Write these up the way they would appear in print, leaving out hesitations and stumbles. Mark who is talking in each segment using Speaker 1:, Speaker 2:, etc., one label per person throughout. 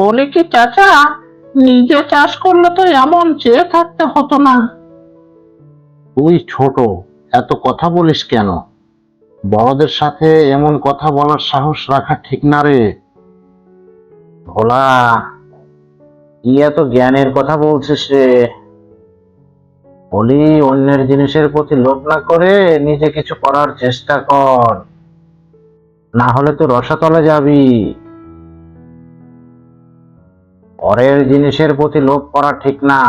Speaker 1: বলে কি চাচা, নিজে চাষ করলে তো এমন চেয়ে থাকতে হতো না।
Speaker 2: তুই ছোট, এত কথা বলিস কেন? বড়দের সাথে এমন কথা বলার সাহস রাখা ঠিক না রে। ভোলা, কি এত জ্ঞানের কথা বলছিস রে? বলি, অন্যের জিনিসের প্রতি লোভ না করে নিজে কিছু করার চেষ্টা কর, না হলে তো রসাতলে যাবি। পরের জিনিসের প্রতি লোভ করা ঠিক না।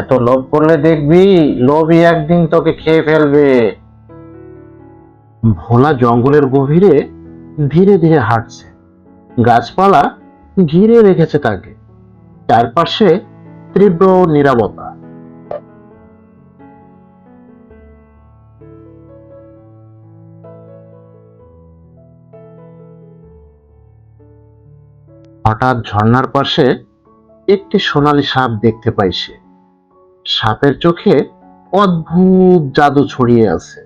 Speaker 2: এত লোভ করলে দেখবি লোভই একদিন তোকে খেয়ে ফেলবে। ভোলা জঙ্গলের গভীরে ধীরে ধীরে হাঁটছে। গাছপালা ঘিরে রেখেছে তাকে, চারপাশে তীব্র নীরবতা। হঠাৎ ঝর্ণার পাশে একটি সোনালী সাপ দেখতে পাই সে। সাপের চোখে অদ্ভুত জাদু ছড়িয়ে আছে।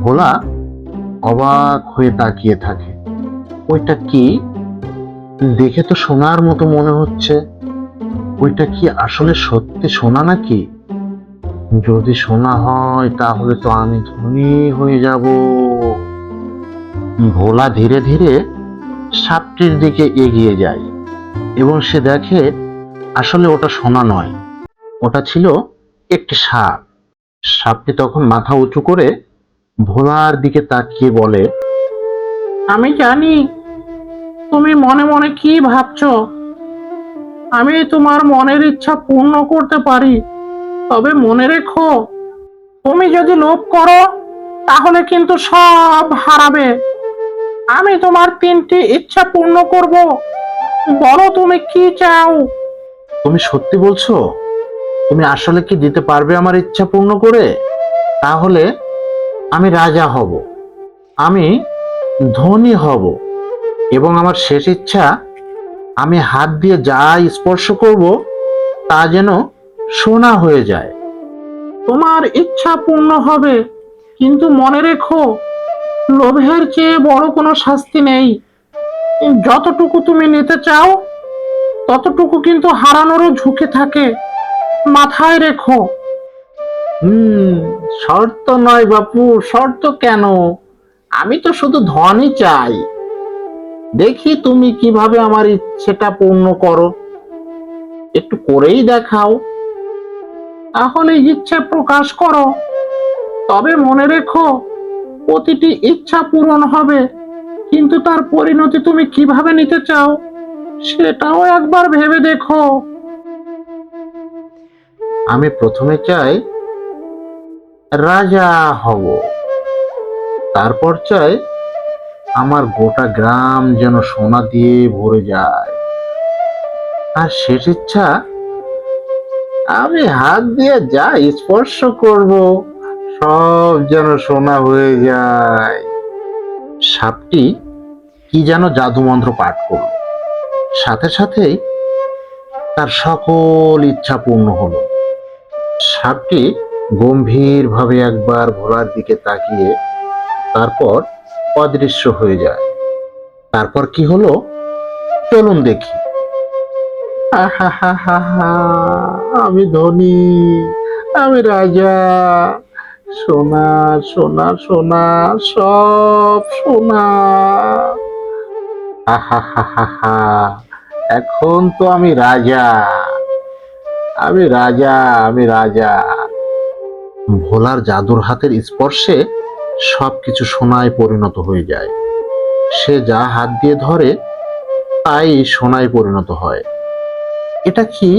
Speaker 2: ভোলা অবাক হয়ে তাকিয়ে থাকে। ওইটা কি? দেখে তো সোনার মতো মনে হচ্ছে। ওইটা কি আসলে সত্যি সোনা নাকি? যদি সোনা হয় তাহলে তো আমি ধনী হয়ে যাব। ভোলা ধীরে ধীরে সাপটির দিকে এগিয়ে যায় এবং সে দেখে আসলে ওটা সোনা নয়, ওটা ছিল একটি সাপ। সাপটি তখন মাথা উঁচু করে ভোলার দিকে তাকিয়ে বলে,
Speaker 1: আমি জানি তুমি মনে মনে কি ভাবছো। আমি তোমার মনের ইচ্ছা পূর্ণ করতে পারি, তবে মনে রেখো, তুমি যদি লোভ করো তাহলে কিন্তু সব হারাবে। আমি তোমার 3টি ইচ্ছা পূর্ণ করব। বলো তুমি কি চাও?
Speaker 2: তুমি সত্যি বলছো? তুমি আসলে কি দিতে পারবে আমার ইচ্ছা পূর্ণ করে? তাহলে আমি রাজা হব, আমি ধনী হব, এবং আমার শেষ ইচ্ছা, আমি হাত দিয়ে যা স্পর্শ করব তা যেন সোনা হয়ে যায়।
Speaker 1: তোমার ইচ্ছা পূর্ণ হবে, কিন্তু মনে রেখো, লোভের চেয়ে বড় কোনো শাস্তি নেই। যতটুকু তুমি নিতে চাও ততটুকু কিন্তু হারানোরও ঝুঁকি থাকে, মাথায় রেখো।
Speaker 2: হুম, শর্ত নয় বাপু, শর্ত কেন? আমি তো শুধু ধনই চাই। দেখি তুমি কিভাবে আমার ইচ্ছেটা পূর্ণ করো, একটু করেই দেখাও।
Speaker 1: তাহলে ইচ্ছে প্রকাশ করো, তবে মনে রেখো, প্রতিটি ইচ্ছা পূরণ হবে, কিন্তু তার পরিণতি তুমি কিভাবে নিতে চাও সেটাও একবার ভেবে দেখো।
Speaker 2: আমি প্রথমে চাই রাজা হব, তারপর চাই আমার গোটা গ্রাম যেন সোনা দিয়ে ভরে যায়, আর শেষ ইচ্ছা, আমি হাত দিয়ে যা স্পর্শ করব সব যেন সোনা হয়ে যায়। সাপটি কি যেন জাদু মন্ত্র পাঠ করল, সাথে সাথেই তার সকল ইচ্ছা পূর্ণ হলো। সাপটি গম্ভীরভাবে একবার ভোলার দিকে তাকিয়ে তারপর অদৃশ্য হয়ে যায়। তারপর কি হলো চলুন দেখি। আহাহাহাহা, আমি ধনী, আমি রাজা, সোনা সোনা সোনা, সব সোনা। আহাহাহাহা, এখন তো আমি রাজা, আমি রাজা, আমি রাজা। ভোলার জাদুর হাতের স্পর্শে সবকিছু সোনায় পরিণত হয়ে যায়। সে যা হাত দিয়ে ধরে তাই সোনায় পরিণত হয়। এটা কি?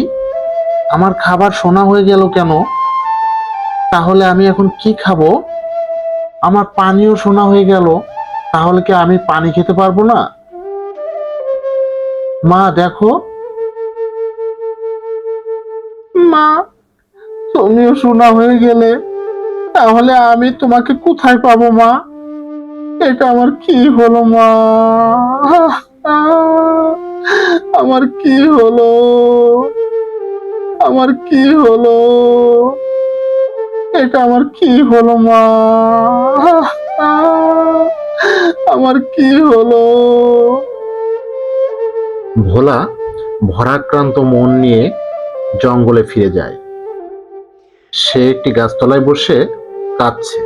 Speaker 2: আমার খাবার সোনা হয়ে গেল কেন? তাহলে আমি এখন কি খাবো? আমার পানিও সোনা হয়ে গেল। তাহলে কি আমি পানি খেতে পারবো না? মা দেখো, মা তুমিও শোনা হয়ে গেলে, তাহলে আমি তোমাকে কোথায় পাবো মা? এটা আমার কি হলো মা? আমার কি হলো? আমার কি হলো? এটা আমার কি হলো মা? আমার কি হলো? ভোলা ভরাক্রান্ত মন নিয়ে জঙ্গলে ফিরে যায়। সে একটি গাছতলায় বসে কাঁদছে।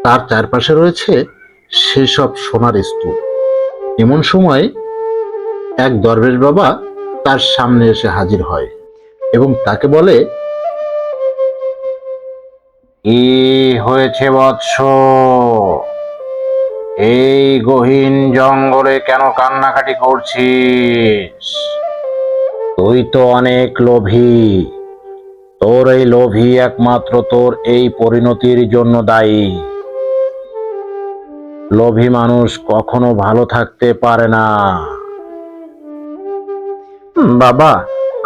Speaker 2: তার চারপাশে রয়েছে সেসব সোনার স্তূপ। এমন সময় এক দরবেশ বাবা তার সামনে এসে হাজির হয় এবং তাকে বলে, কি হয়েছে বৎস? এই গহীন জঙ্গলে কেন কান্নাকাটি করছিস? তুই তো অনেক লোভী। তোর এই লোভী একমাত্র তোর এই পরিণতির জন্য দায়ী। লোভী মানুষ কখনো ভালো থাকতে পারে না। বাবা,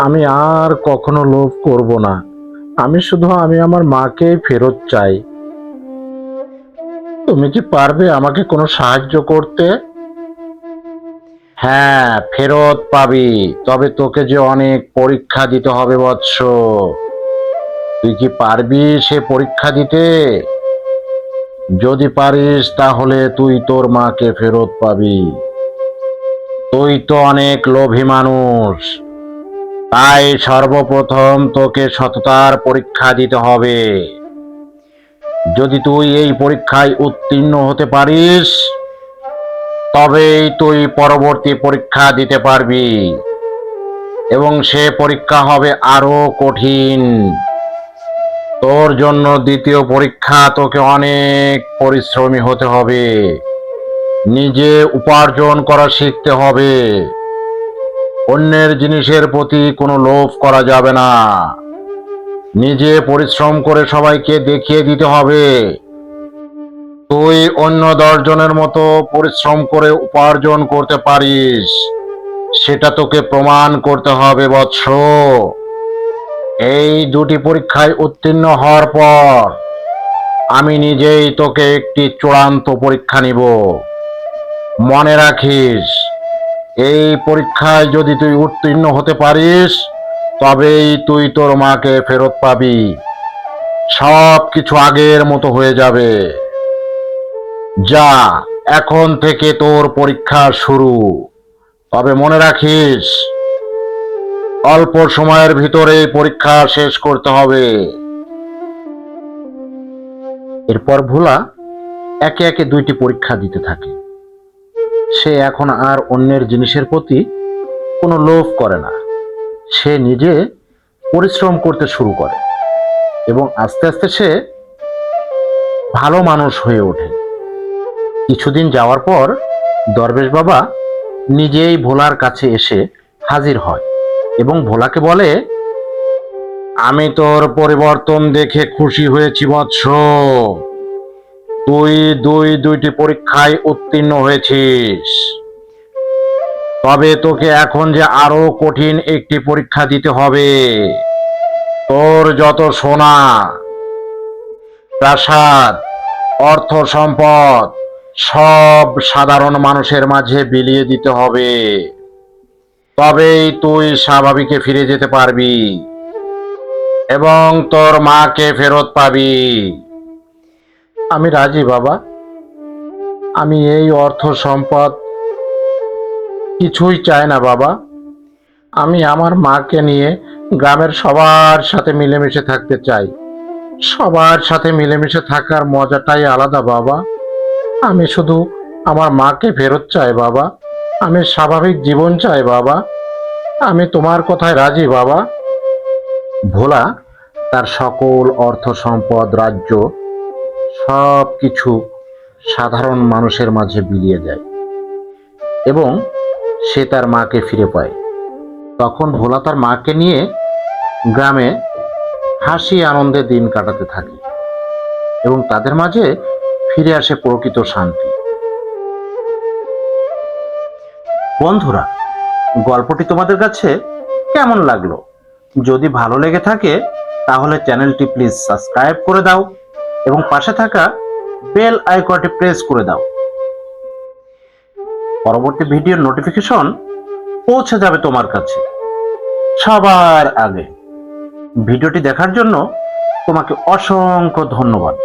Speaker 2: আমি আর কখনো লোভ করব না। আমি আমার মাকে ফেরত চাই। তুমি কি পারবে আমাকে কোনো সাহায্য করতে? হ্যাঁ, ফেরত পাবি, তবে তোকে যে অনেক পরীক্ষা দিতে হবে বৎস। তুই কি পারবি সে পরীক্ষা দিতে? যদি পারিস তাহলে তুই তোর মাকে ফেরত পাবি। তুই তো অনেক লোভী মানুষ, তাই সর্বপ্রথম তোকে সততার পরীক্ষা দিতে হবে। যদি তুই এই পরীক্ষায় উত্তীর্ণ হতে পারিস, তবেই তুই পরবর্তী পরীক্ষা দিতে পারবি, এবং সে পরীক্ষা হবে আরো কঠিন। তোর জন্য দ্বিতীয় পরীক্ষা, তোকে অনেক পরিশ্রমী হতে হবে। নিজে উপার্জন করা শিখতে হবে। অন্যের জিনিসের প্রতি কোনো লোভ করা যাবে না। নিজে পরিশ্রম করে সবাইকে দেখিয়ে দিতে হবে তুই অন্য 10 জনের মতো পরিশ্রম করে উপার্জন করতে পারিস। সেটা তোকে প্রমাণ করতে হবে বৎস। এই দুটি পরীক্ষায় উত্তীর্ণ হওয়ার পর আমি নিজেই তোকে একটি চূড়ান্ত পরীক্ষা নিব। মনে রাখিস, এই পরীক্ষায় যদি তুই উত্তীর্ণ হতে পারিস, তবেই তুই তোর মাকে ফেরত পাবি। সব কিছু আগের মতো হয়ে যাবে। যা, এখন থেকে তোর পরীক্ষা শুরু। তবে মনে রাখিস, অল্প সময়ের ভিতরে পরীক্ষা শেষ করতে হবে। এরপর ভোলা একে একে 2টি পরীক্ষা দিতে থাকে। সে এখন আর অন্যের জিনিসের প্রতি কোনো লোভ করে না। সে নিজে পরিশ্রম করতে শুরু করে এবং আস্তে আস্তে সে ভালো মানুষ হয়ে ওঠে। কিছুদিন যাওয়ার পর দরবেশ বাবা নিজেই ভোলার কাছে এসে হাজির হয় এবং ভোলাকে বলে, আমি তোর পরিবর্তন দেখে খুশি হয়েছি বৎস। তুই 2টি পরীক্ষায় উত্তীর্ণ হয়েছিস। তবে তোকে এখন যে আরো কঠিন একটি পরীক্ষা দিতে হবে। তোর যত সোনা, প্রাসাদ, অর্থ সম্পদ সব সাধারণ মানুষের মাঝে বিলিয়ে দিতে হবে। তবেই তুই স্বাভাবিকে ফিরে যেতে পারবি এবং তোর মাকে ফেরত পাবি। আমি রাজি বাবা। আমি এই অর্থ সম্পদ কিছুই চাই না বাবা। আমি আমার মাকে নিয়ে গ্রামের সবার সাথে মিলেমিশে থাকতে চাই। সবার সাথে মিলেমিশে থাকার মজাটাই আলাদা বাবা। আমি শুধু আমার মাকে ফেরত চাই বাবা। আমি স্বাভাবিক জীবন চাই বাবা। আমি তোমার কথায় রাজি বাবা। ভোলা তার সকল অর্থ সম্পদ, রাজ্য সব কিছু সাধারণ মানুষের মাঝে বিলিয়ে দেয় এবং সে তার মাকে ফিরে পায়। তখন ভোলা তার মাকে নিয়ে গ্রামে হাসি আনন্দে দিন কাটাতে থাকে এবং তাদের মাঝে ফিরে আসে প্রকৃত শান্তি। বন্ধুরা, গল্পটি তোমাদের কাছে কেমন লাগলো? যদি ভালো লেগে থাকে তাহলে চ্যানেলটি প্লিজ সাবস্ক্রাইব করে দাও এবং পাশে থাকা বেল আইকনটি প্রেস করে দাও। পরবর্তী ভিডিওর নোটিফিকেশন পৌঁছে যাবে তোমার কাছে সবার আগে। ভিডিওটি দেখার জন্য তোমাকে অসংখ্য ধন্যবাদ।